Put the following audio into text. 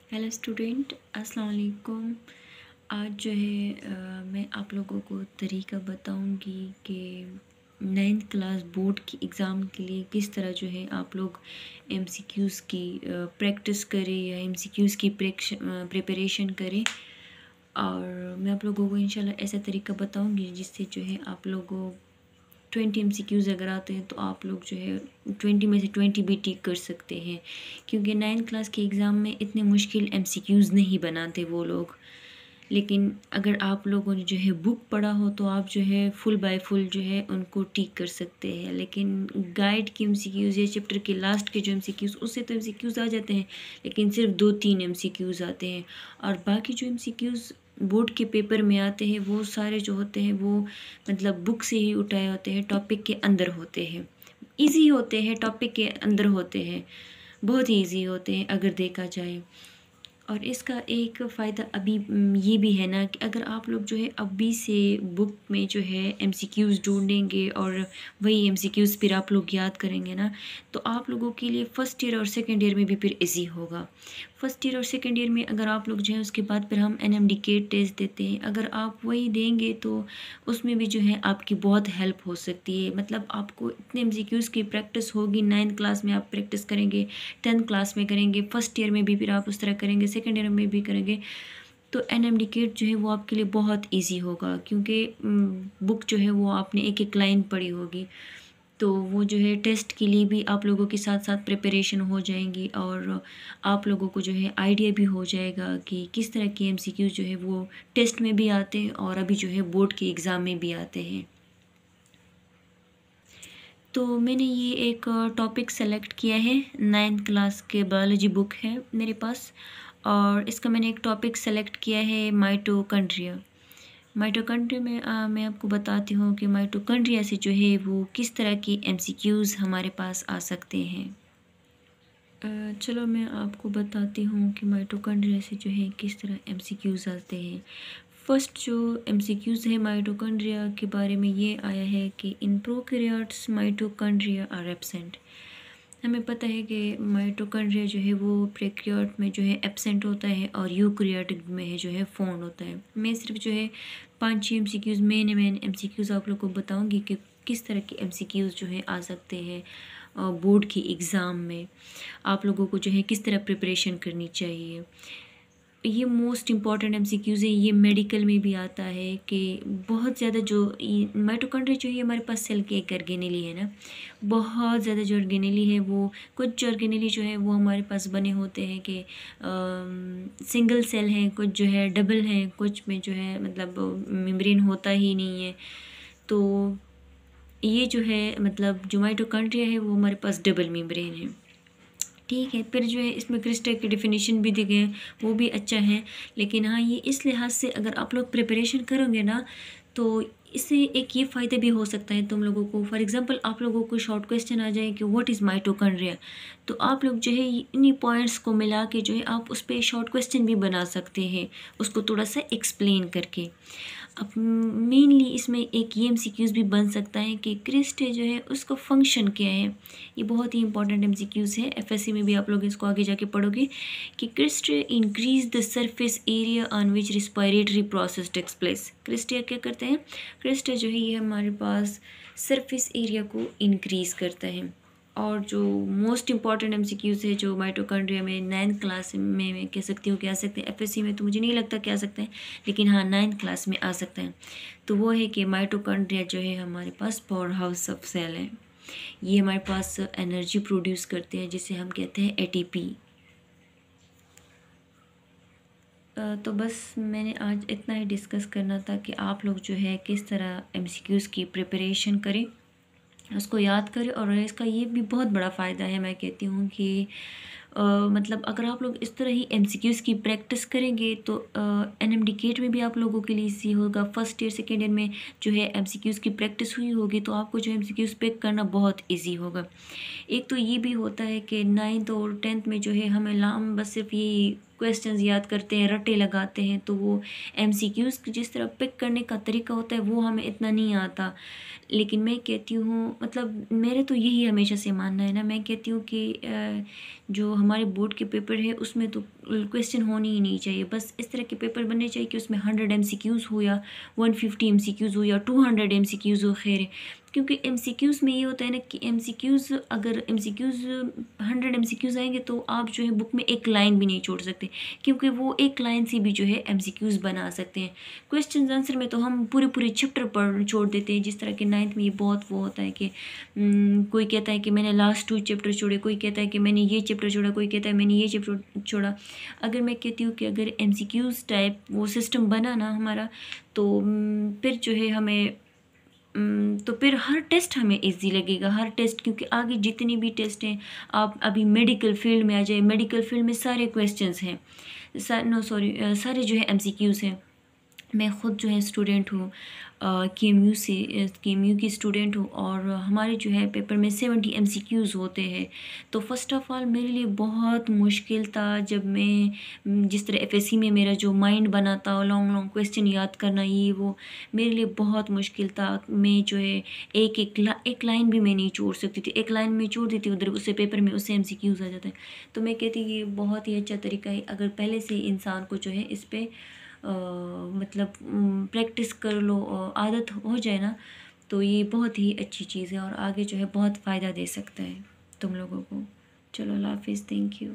Hello student, अस्सलाम वालेकुम। आज जो है मैं आप लोगों को तरीका बताऊंगी कि 9th क्लास बोर्ड की एग्ज़ाम के लिए किस तरह जो है आप लोग एमसीक्यूज़ की प्रैक्टिस करें या एमसीक्यूज़ की प्रिपरेशन करें। और मैं आप लोगों को इंशाल्लाह ऐसा तरीका बताऊंगी जिससे जो है आप लोगों 20 एमसीक्यूज़ अगर आते हैं तो आप लोग जो है 20 में से 20 भी टिक कर सकते हैं, क्योंकि 9th क्लास के एग्ज़ाम में इतने मुश्किल एमसीक्यूज़ नहीं बनाते वो लोग। लेकिन अगर आप लोगों ने जो है बुक पढ़ा हो तो आप जो है फुल बाय फुल जो है उनको टिक कर सकते हैं। लेकिन गाइड के एमसीक्यूज़ या चैप्टर के लास्ट के जो एमसीक्यूज़ उससे तो एमसीक्यूज़ आ जाते हैं, लेकिन सिर्फ 2-3 एमसीक्यूज़ आते हैं। और बाकी जो एमसीक्यूज़ बोर्ड के पेपर में आते हैं वो सारे जो होते हैं वो मतलब बुक से ही उठाए होते हैं, टॉपिक के अंदर होते हैं, इजी होते हैं, टॉपिक के अंदर होते हैं, बहुत ही इजी होते हैं अगर देखा जाए। और इसका एक फ़ायदा अभी ये भी है ना कि अगर आप लोग जो है अभी से बुक में जो है एमसीक्यूज़ ढूंढेंगे और वही एमसीक्यूज़ फिर आप लोग याद करेंगे ना, तो आप लोगों के लिए फ़र्स्ट ईयर और सेकेंड ईयर में भी फिर इजी होगा। फर्स्ट ईयर और सेकेंड ईयर में अगर आप लोग जो है उसके बाद फिर हम एनएमडीके टेस्ट देते हैं, अगर आप वही देंगे तो उसमें भी जो है आपकी बहुत हेल्प हो सकती है। मतलब आपको इतने एमसीक्यूज़ की प्रैक्टिस होगी, 9th क्लास में आप प्रैक्टिस करेंगे, 10th क्लास में करेंगे, फर्स्ट ईयर में भी फिर आप उस तरह करेंगे, सेकेंड ईयर में भी करेंगे, तो एनएमडीके जो है वो आपके लिए बहुत ईजी होगा, क्योंकि बुक जो है वो आपने एक एक लाइन पढ़ी होगी। तो वो जो है टेस्ट के लिए भी आप लोगों के साथ साथ प्रिपरेशन हो जाएंगी और आप लोगों को जो है आइडिया भी हो जाएगा कि किस तरह के एमसीक्यू जो है वो टेस्ट में भी आते हैं और अभी जो है बोर्ड के एग्ज़ाम में भी आते हैं। तो मैंने ये एक टॉपिक सेलेक्ट किया है, 9th क्लास के बायोलॉजी बुक है मेरे पास, और इसका मैंने एक टॉपिक सेलेक्ट किया है माइटोकॉन्ड्रिया। माइटोकॉन्ड्रिया में मैं आपको बताती हूँ कि माइटोकॉन्ड्रिया से जो है वो किस तरह की एमसीक्यूज़ हमारे पास आ सकते हैं। चलो मैं आपको बताती हूँ कि माइटोकॉन्ड्रिया से जो है किस तरह एमसीक्यूज़ आते हैं। फर्स्ट जो एमसीक्यूज़ है माइटोकॉन्ड्रिया के बारे में ये आया है कि in prokaryotes mitochondria are absent. हमें पता है कि माइटोकॉन्ड्रिया जो है वो प्रोकैरियोट में जो है एब्सेंट होता है और यूकैरियोटिक में है जो है फाउंड होता है। मैं सिर्फ जो है 5-6 एमसीक्यूज़ मेन एमसीक्यूज़ आप लोग को बताऊँगी कि किस तरह के एमसीक्यूज़ जो है आ सकते हैं बोर्ड की एग्ज़ाम में। आप लोगों को जो है किस तरह प्रिपरेशन करनी चाहिए। ये मोस्ट इम्पॉर्टेंट एमसीक्यूज़ है, ये मेडिकल में भी आता है कि बहुत ज़्यादा जो माइटोकॉन्ड्रिया जो है हमारे पास सेल की एक ऑर्गेनेली है ना, बहुत ज़्यादा जो ऑर्गेनेली है वो कुछ ऑर्गेनेली जो है वो हमारे पास बने होते हैं कि सिंगल सेल हैं, कुछ जो है डबल हैं, कुछ में जो है मतलब मेम्ब्रेन होता ही नहीं है। तो ये जो है मतलब जो माइटोकॉन्ड्रिया है वो हमारे पास डबल मेम्ब्रेन है। ठीक है, फिर जो है इसमें क्रिस्टल की डेफिनेशन भी दी गई है, वो भी अच्छा है। लेकिन हाँ, ये इस लिहाज से अगर आप लोग प्रिपरेशन करोगे ना तो इससे एक ये फ़ायदा भी हो सकता है तुम लोगों को। फॉर एग्जांपल आप लोगों को शॉर्ट क्वेश्चन आ जाए कि व्हाट इज़ माइटोकॉन्ड्रिया, तो आप लोग जो है इन्हीं पॉइंट्स को मिला के जो है आप उस पर शॉर्ट क्वेश्चन भी बना सकते हैं, उसको थोड़ा सा एक्सप्लेन करके। अब मेनली इसमें एक ये एमसीक्यूज़ भी बन सकता है कि क्रिस्ट जो है उसका फंक्शन क्या है। ये बहुत ही इंपॉर्टेंट एमसीक्यूज़ है, एफएससी में भी आप लोग इसको आगे जाके पढ़ोगे कि cristae increase the surface area on which respiratory process takes place. Cristae क्या करते हैं, क्रिस्ट जो है ये हमारे पास सरफेस एरिया को इंक्रीज़ करता है। और जो मोस्ट इम्पॉर्टेंट एमसीक्यूज़ है जो माइटोकॉन्ड्रिया में 9th क्लास में मैं कह सकती हूँ कि आ सकते हैं, एफएससी में तो मुझे नहीं लगता कि आ सकते हैं, लेकिन हाँ 9th क्लास में आ सकते हैं। तो वो है कि माइटोकॉन्ड्रिया जो है हमारे पास पावर हाउस ऑफ सेल है। ये हमारे पास एनर्जी प्रोड्यूस करते हैं जिसे हम कहते हैं एटीपी। तो बस मैंने आज इतना ही डिस्कस करना था कि आप लोग जो है किस तरह एमसीक्यूज़ की प्रिपरेशन करें, उसको याद करें। और इसका ये भी बहुत बड़ा फ़ायदा है, मैं कहती हूँ कि मतलब अगर आप लोग इस तरह ही एमसीक्यूज़ की प्रैक्टिस करेंगे तो एनएमडीकेट में भी आप लोगों के लिए ईजी होगा। फर्स्ट ईयर सेकेंड ईयर में जो है एमसीक्यूज़ की प्रैक्टिस हुई होगी तो आपको जो एमसीक्यूज़ पिक करना बहुत ईजी होगा। एक तो ये भी होता है कि 9th और 10th में जो है हमें लाम बस सिर्फ ये क्वेश्चंस याद करते हैं, रट्टे लगाते हैं, तो वो एमसीक्यूज़ जिस तरह पिक करने का तरीका होता है वो हमें इतना नहीं आता। लेकिन मैं कहती हूँ, मतलब मेरे तो यही हमेशा से मानना है ना, मैं कहती हूँ कि जो हमारे बोर्ड के पेपर है उसमें तो क्वेश्चन होने ही नहीं चाहिए। बस इस तरह के पेपर बनने चाहिए कि उसमें 100 एमसीक्यूज़ हो या 150 एमसीक्यूज़ हो या 200 एमसीक्यूज़ हो, खैर है। क्योंकि एमसीक्यूज़ में ये होता है ना कि एमसीक्यूज़, अगर एमसीक्यूज़ 100 एमसीक्यूज़ आएंगे तो आप जो है बुक में एक लाइन भी नहीं छोड़ सकते, क्योंकि वो एक लाइन से भी जो है एमसीक्यूज़ बना सकते हैं। क्वेश्चन आंसर में तो हम पूरे पूरे चैप्टर पर छोड़ देते हैं, जिस तरह के 9th में ये बहुत वो होता है कि कोई कहता है कि मैंने लास्ट 2 चैप्टर छोड़े, कोई कहता है कि मैंने ये चैप्टर छोड़ा, कोई कहता है मैंने ये चैप्टर छोड़ा। अगर मैं कहती हूँ कि अगर एमसीक्यूज़ टाइप वो सिस्टम बना ना हमारा, तो फिर जो है हमें तो फिर हर टेस्ट हमें इजी लगेगा, हर टेस्ट, क्योंकि आगे जितनी भी टेस्ट हैं, आप अभी मेडिकल फील्ड में आ जाए, मेडिकल फील्ड में सारे क्वेश्चंस हैं, सारे जो है एमसीक्यूज़ हैं। मैं ख़ुद जो है स्टूडेंट हूँ, केएमयू से, केएमयू की स्टूडेंट हूँ, और हमारे जो है पेपर में 70 एमसीक्यूज़ होते हैं। तो फ़र्स्ट ऑफ़ ऑल मेरे लिए बहुत मुश्किल था जब मैं जिस तरह एफएससी में मेरा जो माइंड बना था, लॉन्ग लॉन्ग क्वेश्चन याद करना, ये वो मेरे लिए बहुत मुश्किल था। मैं जो है एक लाइन भी मैं नहीं छोड़ सकती थी, एक लाइन में छोड़ देती उधर उससे पेपर में उससे एमसीक्यूज़ आ जाते हैं। तो मैं कहती ये बहुत ही अच्छा तरीका है, अगर पहले से इंसान को जो है इस पर मतलब प्रैक्टिस कर लो और आदत हो जाए ना, तो ये बहुत ही अच्छी चीज़ है और आगे जो है बहुत फ़ायदा दे सकता है तुम लोगों को। चलो, अल्लाह हाफिज़, थैंक यू।